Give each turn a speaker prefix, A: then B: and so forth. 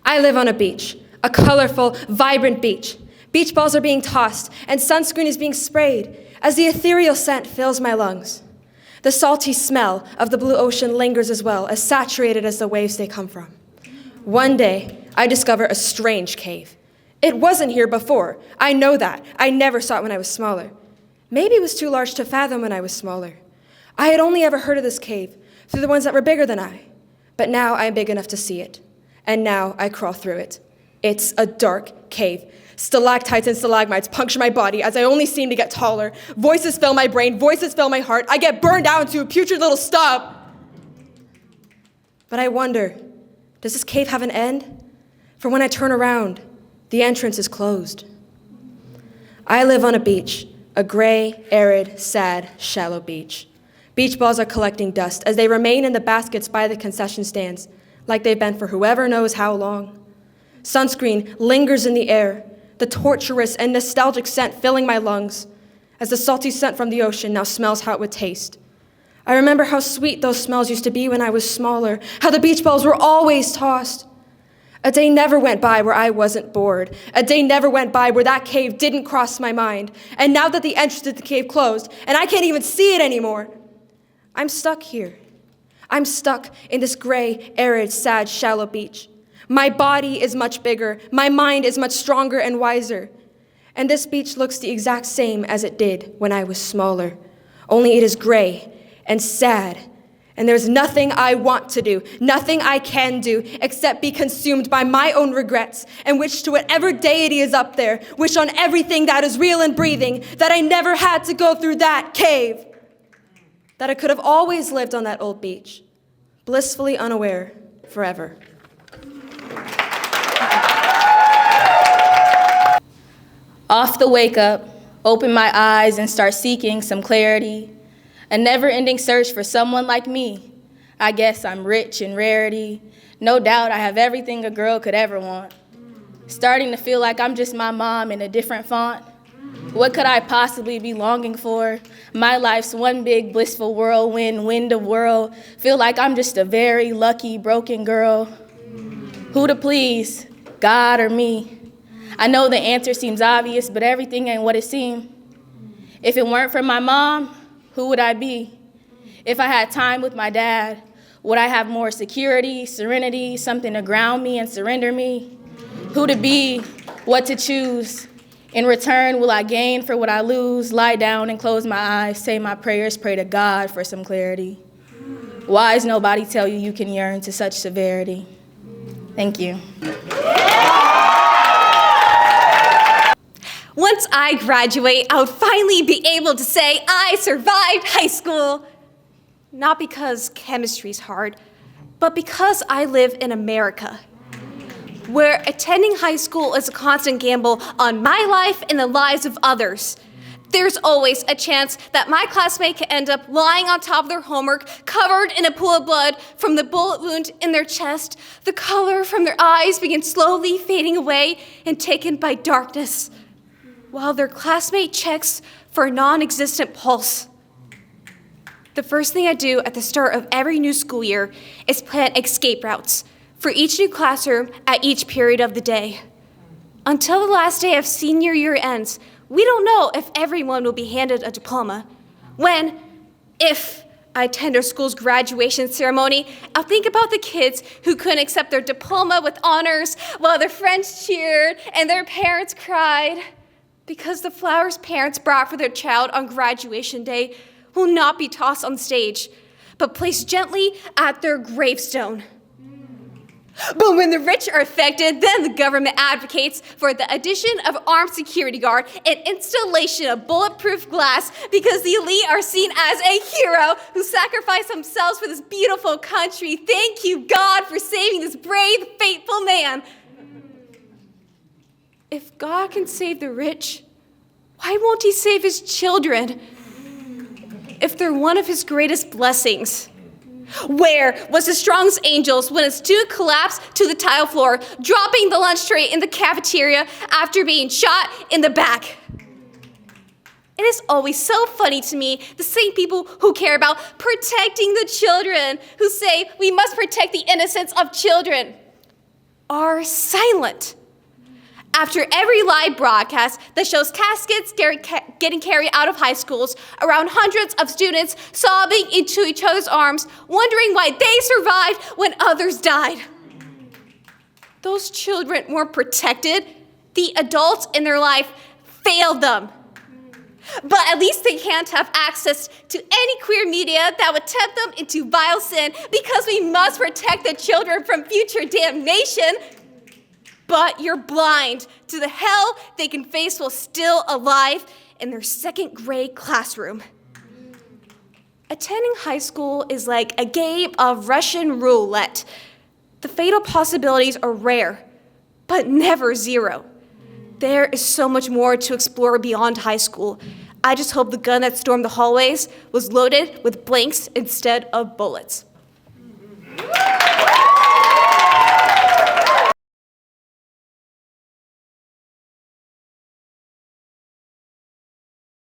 A: I live on a beach, a colorful, vibrant beach. Beach balls are being tossed, and sunscreen is being sprayed as the ethereal scent fills my lungs. The salty smell of the blue ocean lingers as well, as saturated as the waves they come from. One day, I discover a strange cave. It wasn't here before. I know that. I never saw it when I was smaller. Maybe it was too large to fathom when I was smaller. I had only ever heard of this cave through the ones that were bigger than I. But now I am big enough to see it. And now I crawl through it. It's a dark cave. Stalactites and stalagmites puncture my body as I only seem to get taller. Voices fill my brain, voices fill my heart. I get burned out into a putrid little stub. But I wonder, does this cave have an end? For when I turn around, the entrance is closed. I live on a beach, a gray, arid, sad, shallow beach. Beach balls are collecting dust as they remain in the baskets by the concession stands, like they've been for whoever knows how long. Sunscreen lingers in the air, the torturous and nostalgic scent filling my lungs, as the salty scent from the ocean now smells how it would taste. I remember how sweet those smells used to be when I was smaller, how the beach balls were always tossed. A day never went by where I wasn't bored. A day never went by where that cave didn't cross my mind. And now that the entrance to the cave closed, and I can't even see it anymore, I'm stuck here. I'm stuck in this gray, arid, sad, shallow beach. My body is much bigger. My mind is much stronger and wiser. And this beach looks the exact same as it did when I was smaller. Only it is gray and sad. And there's nothing I want to do, nothing I can do, except be consumed by my own regrets and wish to whatever deity is up there, wish on everything that is real and breathing, that I never had to go through that cave, that I could have always lived on that old beach, blissfully unaware forever.
B: Off the wake up, open my eyes and start seeking some clarity. A never-ending search for someone like me. I guess I'm rich in rarity. No doubt I have everything a girl could ever want. Starting to feel like I'm just my mom in a different font. What could I possibly be longing for? My life's one big blissful whirlwind, wind of whirl. Feel like I'm just a very lucky, broken girl. Who to please, God or me? I know the answer seems obvious, but everything ain't what it seemed. If it weren't for my mom, who would I be? If I had time with my dad, would I have more security, serenity, something to ground me and surrender me? Who to be, what to choose? In return, will I gain for what I lose? Lie down and close my eyes, say my prayers, pray to God for some clarity. Why does nobody tell you you can yearn to such severity? Thank you.
C: Once I graduate, I'll finally be able to say I survived high school. Not because chemistry's hard, but because I live in America, where attending high school is a constant gamble on my life and the lives of others. There's always a chance that my classmate can end up lying on top of their homework, covered in a pool of blood from the bullet wound in their chest. The color from their eyes begins slowly fading away and taken by darkness, while their classmate checks for a non-existent pulse. The first thing I do at the start of every new school year is plan escape routes for each new classroom at each period of the day. Until the last day of senior year ends, we don't know if everyone will be handed a diploma. If I attend our school's graduation ceremony, I'll think about the kids who couldn't accept their diploma with honors while their friends cheered and their parents cried. Because the flowers parents brought for their child on graduation day will not be tossed on stage, but placed gently at their gravestone. But when the rich are affected, then the government advocates for the addition of armed security guard and installation of bulletproof glass because the elite are seen as a hero who sacrificed themselves for this beautiful country. Thank you, God, for saving this brave, faithful man. If God can save the rich, why won't he save his children? If they're one of his greatest blessings. Where was the strongest angels when a student collapsed to the tile floor, dropping the lunch tray in the cafeteria after being shot in the back? It is always so funny to me, the same people who care about protecting the children, who say we must protect the innocence of children. are silent. After every live broadcast that shows caskets getting carried out of high schools, around hundreds of students sobbing into each other's arms, wondering why they survived when others died. Those children weren't protected. The adults in their life failed them. But at least they can't have access to any queer media that would tempt them into vile sin, because we must protect the children from future damnation. But you're blind to the hell they can face while still alive in their second grade classroom. Attending high school is like a game of Russian roulette. The fatal possibilities are rare, but never zero. There is so much more to explore beyond high school. I just hope the gun that stormed the hallways was loaded with blanks instead of bullets.